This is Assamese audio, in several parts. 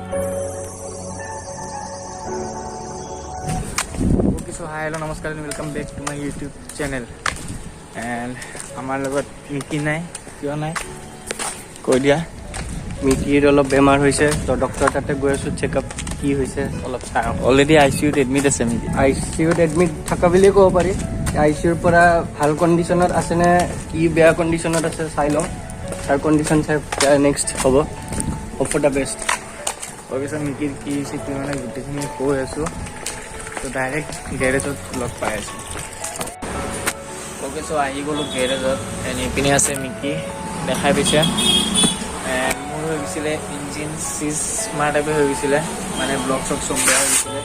Okay, so hi, hello, namaskar and welcome back to my YouTube channel. And আমাৰ লগত মিকি নাই কিয় নাই কৈ দিয়া মিকিৰ অলপ বেমাৰ হৈছে তো ডক্টৰ তাতে গৈ আছো চেকআপ কি হৈছে অলপ চাওঁ অলৰেডি ICUত এডমিট আছে মিকি ICUত এডমিট থকা বুলিয়ে ক'ব পাৰি ICUৰ পৰা ভাল কণ্ডিশ্যনত আছে নে কি বেয়া কণ্ডিশ্যনত আছে চাই লওঁ তাৰ কণ্ডিশ্যন চাই নেক্সট হ'ব hope for the best okay so' মিকিৰ কি চিটি মানে গোটেইখিনি কৈ আছোঁ তো ডাইৰেক্ট গেৰেজত লগ পাই আছোঁ অ'কে চ' আহি গ'লোঁ গেৰেজত এণ্ড ইপিনে আছে মিকি দেখাই পাইছে মোৰ হৈ গৈছিলে ইঞ্জিন চিজ মাৰ টাইপে হৈ গৈছিলে মানে ব্লক চক চব বেয়া হৈ গৈছিলে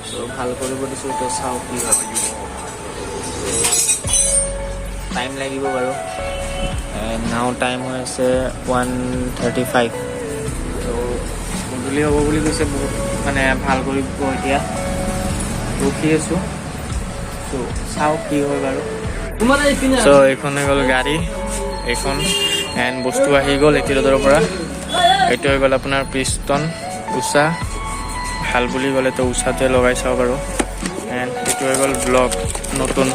চ' ভাল কৰিব দিছোঁ তো চাওঁ কি হয় টাইম লাগিব বাৰু নাও টাইম হৈ আছে 1:35 তো গধূলি হ'ব বুলি কৈছে বহুত মানে ভাল কৰিব এতিয়া ৰখি আছোঁ চ' চাওঁ কি হয় বাৰু চ' এইখন হৈ গ'ল গাড়ী এইখন এণ্ড বস্তু আহি গ'ল এটিৰডৰ পৰা এইটো হৈ গ'ল আপোনাৰ পিষ্টন উষা ভাল বুলি ক'লে তো উষাটোৱে লগাই চাওঁ বাৰু এণ্ড এইটো হৈ গ'ল ব্লক নতুন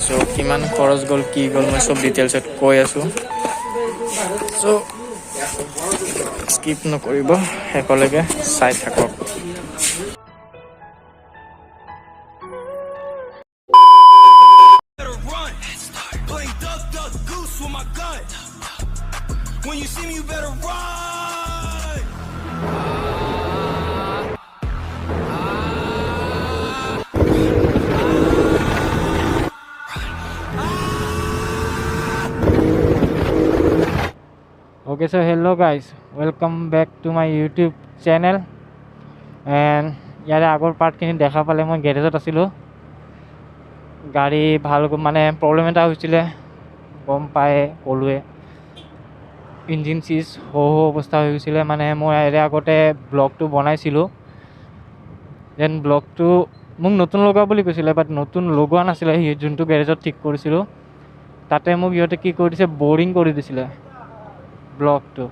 চ' কিমান খৰচ গ'ল কি গ'ল মই চব ডিটেইলছত কৈ আছোঁ চ' স্কিপ নকৰিব শেষলৈকে চাই থাকক When you see me, you better run. Okay, so hello guys, welcome back to my YouTube channel and ইয়াৰে আগৰ পাৰ্টখিনি দেখা পালে মই গেৰেজত আছিলোঁ গাড়ী ভাল মানে প্ৰব্লেম এটা হৈছিলে গম পায় ক'লোৱে ইঞ্জিন চিজ অৱস্থা হৈ গৈছিলে মানে মই ইয়াৰে আগতে ব্লগটো বনাইছিলোঁ দেন ব্লগটো মোক নতুন লগোৱা বুলি কৈছিলে বাট নতুন লগোৱা নাছিলে সি যোনটো গেৰেজত ঠিক কৰিছিলোঁ তাতে মোক সিহঁতে কি কৰি দিছে বৰিং কৰি দিছিলে ব্লগটো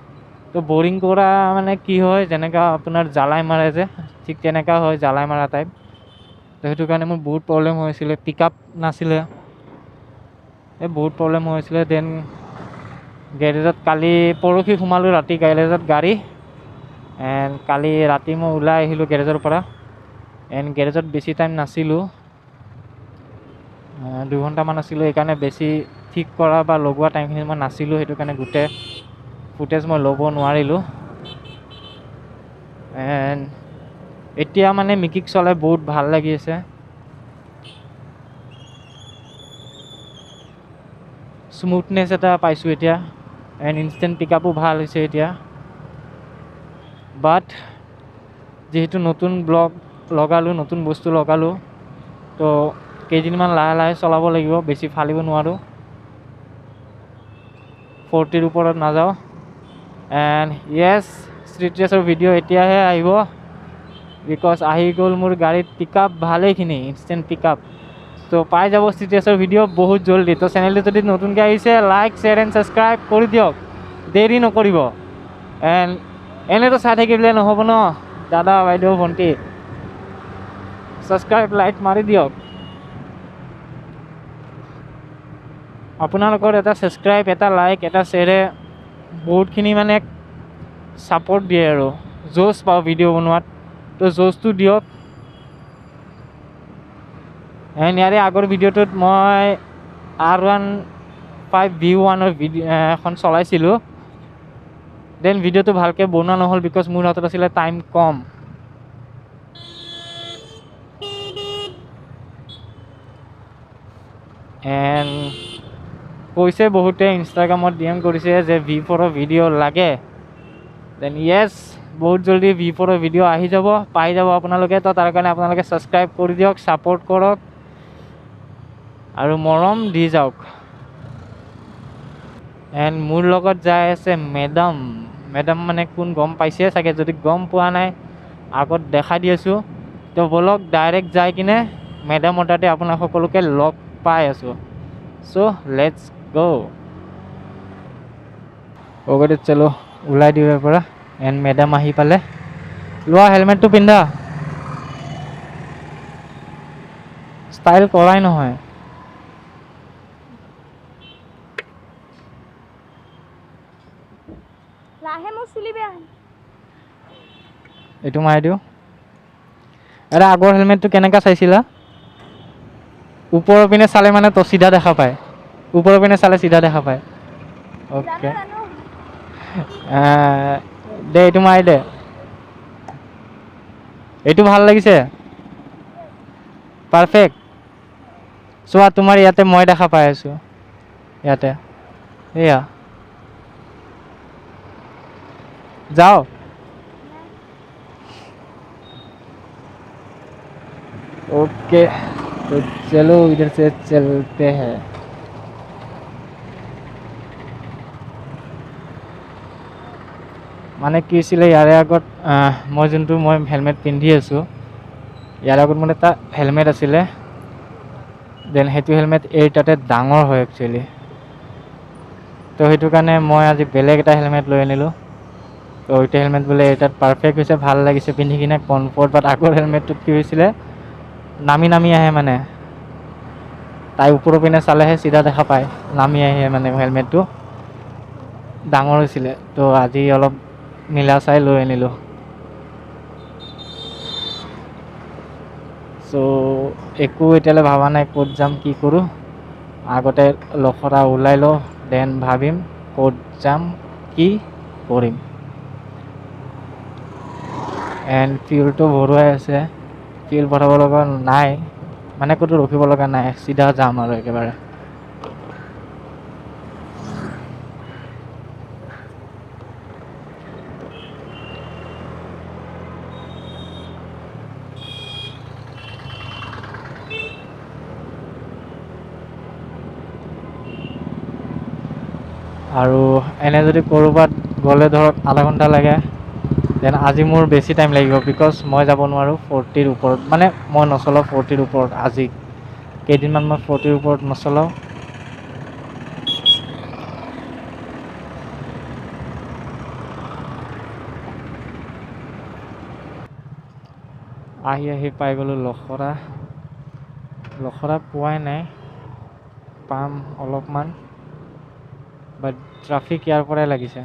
তো বৰিং কৰা মানে কি হয় যেনেকুৱা আপোনাৰ জ্বালাই মাৰে যে ঠিক তেনেকুৱা হয় জ্বালাই মাৰা টাইপ তো সেইটো কাৰণে মোৰ বহুত প্ৰব্লেম হৈছিলে পিক আপ নাছিলে বহুত প্ৰব্লেম হৈছিলে দেন গেৰেজত কালি পৰহি সোমালোঁ ৰাতি গেৰেজত গাড়ী এণ্ড কালি ৰাতি মই ওলাই আহিলোঁ গেৰেজৰ পৰা এণ্ড গেৰেজত বেছি টাইম নাছিলোঁ 2 ঘণ্টামান আছিলোঁ সেইকাৰণে বেছি ঠিক কৰা বা লগোৱা টাইমখিনি মই নাছিলোঁ সেইটো কাৰণে গোটেই ফুটেজ মই ল'ব নোৱাৰিলোঁ এণ্ড এতিয়া মানে মিকিক চলাই বহুত ভাল লাগি আছে স্মুথনেছ এটা পাইছোঁ এতিয়া এণ্ড ইনষ্টেণ্ট পিক আপো ভাল হৈছে এতিয়া বাট যিহেতু নতুন ব্লগ লগালোঁ নতুন বস্তু লগালোঁ তো কেইদিনমান লাহে লাহে চলাব লাগিব বেছি ফালিব নোৱাৰোঁ 40ৰ ওপৰত নাযাওঁ এণ্ড য়েছ ষ্ট্ৰীট ৰেচৰ ভিডিঅ' এতিয়াহে আহিব বিকজ আহি গ'ল মোৰ গাড়ীত পিক আপ ভালেইখিনি ইনষ্টেণ্ট পিক আপ তো পাই যাব ষ্ট্ৰীট ৰেচৰ ভিডিঅ' বহুত জলদি তো চেনেলটো যদি নতুনকৈ আহিছে লাইক শ্বেয়াৰ এণ্ড ছাবস্ক্ৰাইব কৰি দিয়ক দেৰি নকৰিব এণ্ড এনেতো চাই থাকিলে নহ'ব ন দাদা বাইদেউ ভণ্টি ছাবস্ক্ৰাইব লাইক মাৰি দিয়ক আপোনালোকৰ এটা ছাবস্ক্ৰাইব এটা লাইক এটা শ্বেয়াৰে বহুতখিনি মানে ছাপৰ্ট দিয়ে আৰু জোচ পাওঁ ভিডিঅ' বনোৱাত তো জোচটো দিয়ক এণ্ড ইয়াৰে আগৰ ভিডিঅ'টোত মই R15V1ৰ এখন চলাইছিলোঁ দেন ভিডিঅ'টো ভালকৈ বনোৱা নহ'ল বিকজ মোৰ হাতত আছিলে টাইম কম এণ্ড কৈছে বহুতে ইনষ্টাগ্ৰামত DM কৰিছে যে V4ৰ ভিডিঅ' লাগে দেন য়েছ বহুত জলদি V4ৰ ভিডিঅ' আহি যাব পাই যাব আপোনালোকে তো তাৰ কাৰণে আপোনালোকে ছাবস্ক্ৰাইব কৰি দিয়ক ছাপোৰ্ট কৰক আৰু মৰম দি যাওক এণ্ড মোৰ লগত যাই আছে মেডাম মানে কোন গম পাইছে চাগে যদি গম পোৱা নাই আগত দেখাই দি আছোঁ তো বলক ডাইৰেক্ট যাই কিনে মেডামৰ তাতে আপোনাক সকলোকে লগ পাই আছোঁ চ' লেটছ গ' অ'কে চলো ওলাই দিওঁ ইয়াৰ পৰা এণ্ড মেডাম আহি পালে লোৱা হেলমেটটো পিন্ধা ষ্টাইল কৰাই নহয় লাহে মোৰ চুলি বেয়া এইটো মাৰি দিওঁ আৰে আগৰ হেলমেটটো কেনেকুৱা চাইছিলা ওপৰৰ পিনে চালে মানে তো চিধা দেখা পায় ওপৰৰ পিনে চালে চিধা দেখা পায় অ'কে জানো দে এইটো মাৰি দে এইটো ভাল লাগিছে পাৰফেক্ট চোৱা তোমাৰ ইয়াতে মই দেখা পাই আছো ইয়াতে এয়া যাও ओके तो चलो इधर से चलते हैं মানে কি হৈছিলে ইয়াৰে আগত মই যোনটো মই হেলমেট পিন্ধি আছোঁ ইয়াৰ আগত মানে এটা হেলমেট আছিলে দেন সেইটো হেলমেট এই তাতে ডাঙৰ হয় একচুৱেলি তো সেইটো কাৰণে মই আজি বেলেগ এটা হেলমেট লৈ আনিলোঁ তো এইটো হেলমেট বোলে এই তাত পাৰফেক্ট হৈছে ভাল লাগিছে পিন্ধি কিনে কমফৰ্ট বাট আগৰ হেলমেটটোত কি হৈছিলে নামি নামি আহে মানে তাই ওপৰৰ পিনে চালেহে চিধা দেখা পায় নামি আহে মানে হেলমেটটো ডাঙৰ হৈছিলে তো আজি অলপ মিলা চাই লৈ আনিলোঁ চ' একো এতিয়ালৈ ভবা নাই ক'ত যাম কি কৰোঁ আগতে লখৰা ওলাই লওঁ দেন ভাবিম ক'ত যাম কি কৰিম এণ্ড ফিউলটো ভৰোৱাই আছে ফিউল ভৰাব লগা নাই মানে ক'তো ৰখিব লগা নাই চিধা যাম আৰু একেবাৰে আৰু এনে যদি ক'ৰবাত গ'লে ধৰক আধা ঘণ্টা লাগে দেন আজি মোৰ বেছি টাইম লাগিব বিকজ মই যাব নোৱাৰোঁ 40ৰ ওপৰত মানে মই নচলাওঁ 40ৰ ওপৰত আজি কেইদিনমান মই 40ৰ ওপৰত নচলাওঁ আহি পাই গ'লোঁ লখৰা পোৱাই নাই পাম অলপমান বাট ট্ৰাফিক ইয়াৰ পৰাই লাগিছে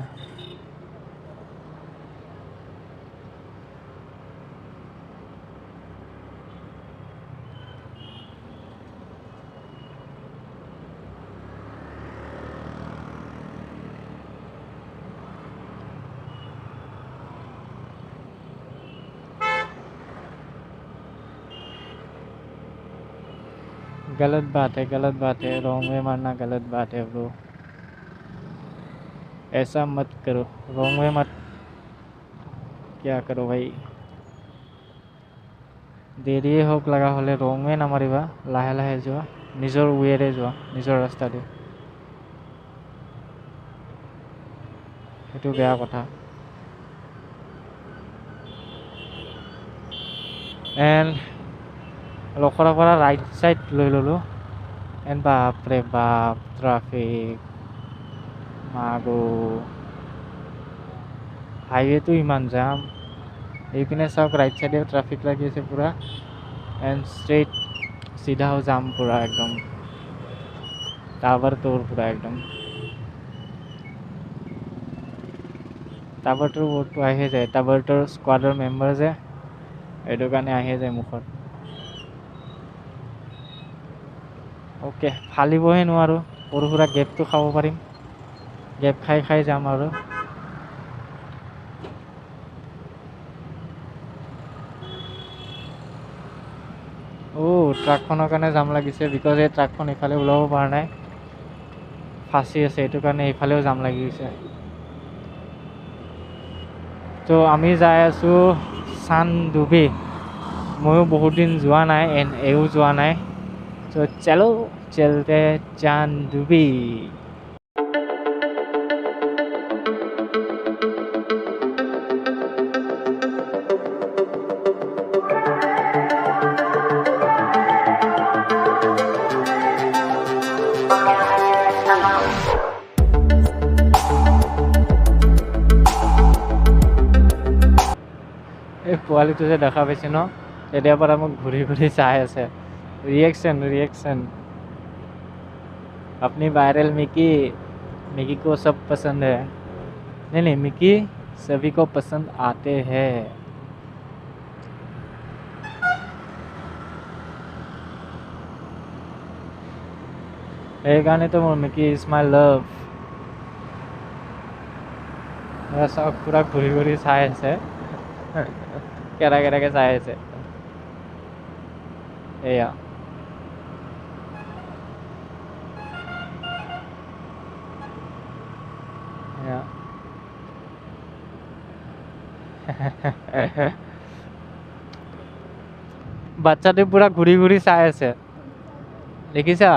गलत बात है रॉन्ग वे मारना गलत बात है ब्रो ऐसा मत करो रॉन्ग वे मत क्या करो भाई দেৰিয়ে হওক লগা হ'লে ৰং ৱে নামাৰিবা লাহে লাহে যোৱা নিজৰ ৱেৰে যোৱা নিজৰ ৰাস্তা দি সেইটো বেয়া কথা এণ্ড লখৰাৰ পৰা ৰাইট চাইড লৈ ল'লোঁ এণ্ড বাপৰে বাপ ট্ৰাফিক মাগো হাইৱেটো ইমান জাম এইপিনে চাওক ৰাইট চাইডে ট্ৰাফিক লাগি আছে পূৰা এণ্ড ষ্ট্ৰেইট চিধাও যাম পূৰা একদম টাৱাৰ তোৰ পূৰা একদম টাৱাৰটোৰ ৱৰ্ডটো আহিয়ে যায় টাৱাৰটোৰ স্কোৱাডৰ মেম্বাৰ যে এইটো কাৰণে আহিয়ে যায় মুখত অ'কে ফালিবহে নোৱাৰোঁ সৰু সুৰা গেপটো খাব পাৰিম গেপ খাই যাম আৰু ট্ৰাকখনৰ কাৰণে জাম লাগিছে বিকজ এই ট্ৰাকখন ইফালে ওলাব পৰা নাই ফাঁচি আছে এইটো কাৰণে ইফালেও জাম লাগি গৈছে তো আমি যাই আছোঁ চানডুবি ময়ো বহুত দিন যোৱা নাই এণ্ড এও যোৱা নাই তো চলো চলতে চানডুবি এই পোৱালিটো যে দেখা পাইছে ন তেতিয়াৰ পৰা মোক ঘূৰি ঘূৰি চাই আছে रिएक्शन अपनी वायरल मिकी को सब पसंद है नहीं मिकी सभी को पसंद आते हैं সেইকাৰণে তো মোৰ মিকি ইজ মাই লাভ চব পুৰা ঘূৰি ঘূৰি চাই আছে কেৰাকে চাই আছে এয়া বাচ্চাটো পুৰা ঘূৰি ঘূৰি চাই আছে দেখিছা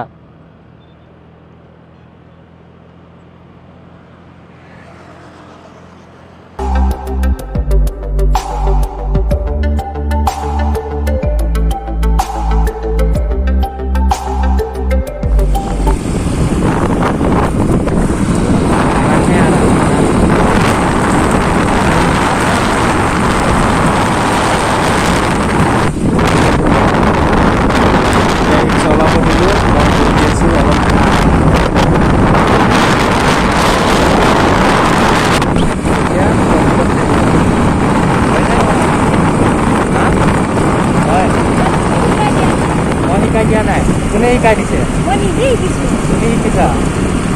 শিকাই দিয়া নাই কোনে শিকাই দিছে মই নিজেই শিকিছোঁ তুমি শিকিছা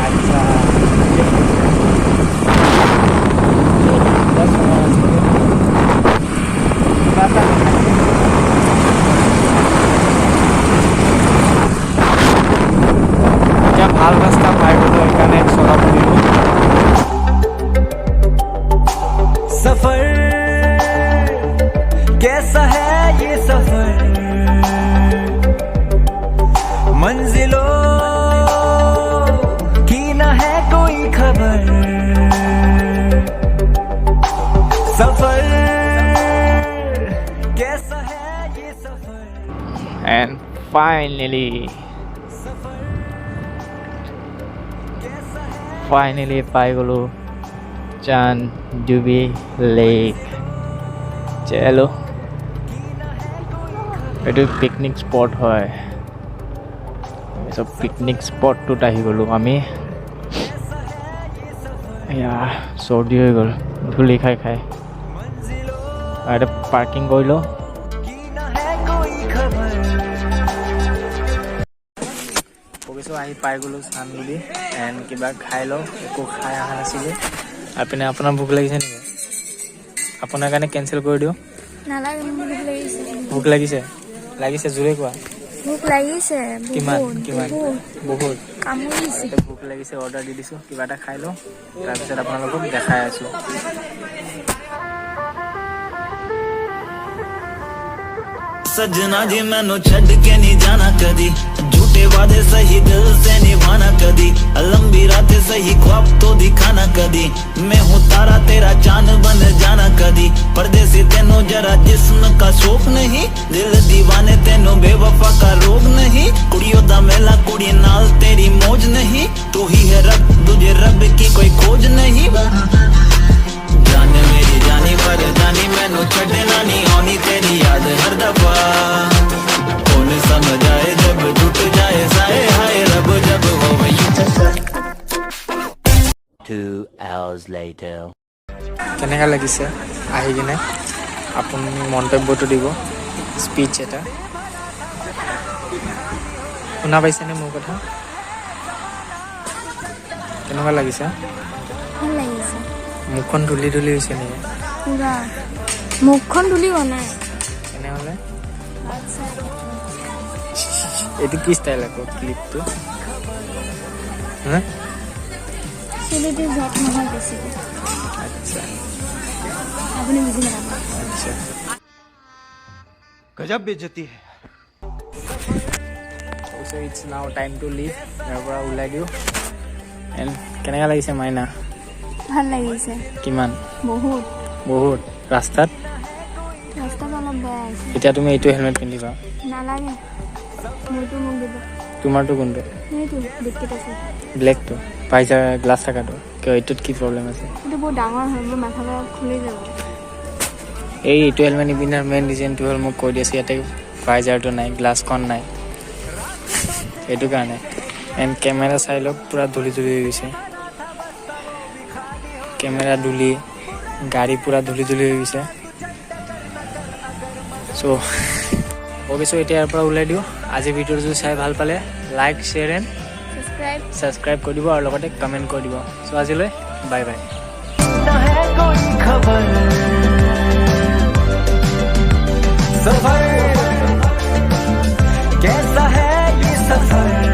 আচ্ছা এতিয়া ভাল ৰাস্তা পাই গ'লো সেইকাৰণে চলাব দিলোঁ सफर कैसा है ये सफर मंजिलों की न है कोई खबर सफर कैसा है ये सफर and finally পাই গ'লো চান্দুবি লেক চলো এইটো পিকনিক স্পট হয় চব পিকনিক স্পটটোত আহি গ'লোঁ আমি এয়া চৰ্দি হৈ গ'ল ধূলি খাই আৰু এটা পাৰ্কিং কৰিলোঁ কৈছোঁ আহি পাই গ'লোঁ চান্দুবি এণ্ড কিবা খাই লওঁ একো খাই অহা নাছিলোঁ আৰু পিনে আপোনাৰ ভোক লাগিছে নেকি আপোনাৰ কাৰণে কেঞ্চেল কৰি দিওঁ নালাগে মোৰ ভোক লাগিছে ভোক লাগিছে জোৰে কোৱা ভোক লাগিছে কিমান বহুত কামুৰিছে ভোক লাগিছে অৰ্ডাৰ দি দিছোঁ কিবা এটা খাই লওঁ তাৰপিছত আপোনালোকক দেখাই আছোঁ सजना जी मैनू छड़ के नहीं जाना कदी झूठे वादे सही दिल से निभाना कदी लंबी रातें सही ख्वाब तो दिखाना कदी मैं हूँ तारा तेरा चांद बन जाना कदी परदेसी तेनों जरा जिस्म का शौक नहीं दिल दीवाने तेनों बेवफा का रोग नहीं कुड़ियों दा मेला कुड़ी नाल तेरी मौज नहीं तू ही है रब तुझे रब की कोई खोज नहीं जान मेरी जानी पर जानी मैनू छड़ना नहीं आनी तेरी याद हर दफा कौन समझ आए जब टूट जाए साए हाय रब जब हो 2 hours later কেনেকুৱা লাগিছে আহি কিনে আপুনি মন্তব্যটো দিব স্পীচ এটা শুনা পাইছেনে মোৰ কথা কেনেকুৱা লাগিছে ভাল লাগিছে মুখখন ধূলি হৈছে নেকি পুৰা মুখখন ধূলি হোৱা নাই তেনেহ'লে এইটো কি ষ্টাইল আকৌ ক্লিপটো হা চুলিটো জট নহয় বেছিকৈ আচ্ছা আপুনি বুজি নাপাব আচ্ছা गजब बेइज्जती है so it's now time to leave ইয়াৰ পৰা ওলাই দিওঁ এণ্ড কেনেকুৱা লাগিছে মাইনা ভাল লাগিছে কিমান বহুত ৰাস্তাত অলপ বেয়া আছে এতিয়া তুমি এইটো হেলমেট পিন্ধিবা নালাগে মোৰটো মোক দিব তোমাৰটো কোনটো এইটো বিস্কিট আছে ব্লেকটো পাইছা গ্লাছ থকাটো কিয় এইটোত কি প্ৰব্লেম আছে এইটো বহুত ডাঙৰ হয় মোৰ মাথাটো খুলি যাব এইটো হেলমেট নিপিন্ধাৰ মেইন ৰিজনটো হ'ল মোক কৈ দিছে ইয়াতে ভাইজাৰটো নাই, গ্লাছখন নাই, সেইটো কাৰণে। এণ্ড কেমেৰা চাই লওক, পূৰা ধূলি হৈ গৈছে, কেমেৰা ধূলি, গাড়ী পূৰা ধূলি হৈ গৈছে। চ' অ'কে, চ' এতিয়া ইয়াৰ পৰা ওলাই দিওঁ। আজি ভিডিঅ'টো যদি চাই ভাল পালে লাইক, শ্বেয়াৰ এণ্ড ছাবস্ক্ৰাইব কৰি দিব আৰু লগতে কমেণ্ট কৰি দিব। চ' আজিলৈ বাই বাই। सफर कैसा है ये सफर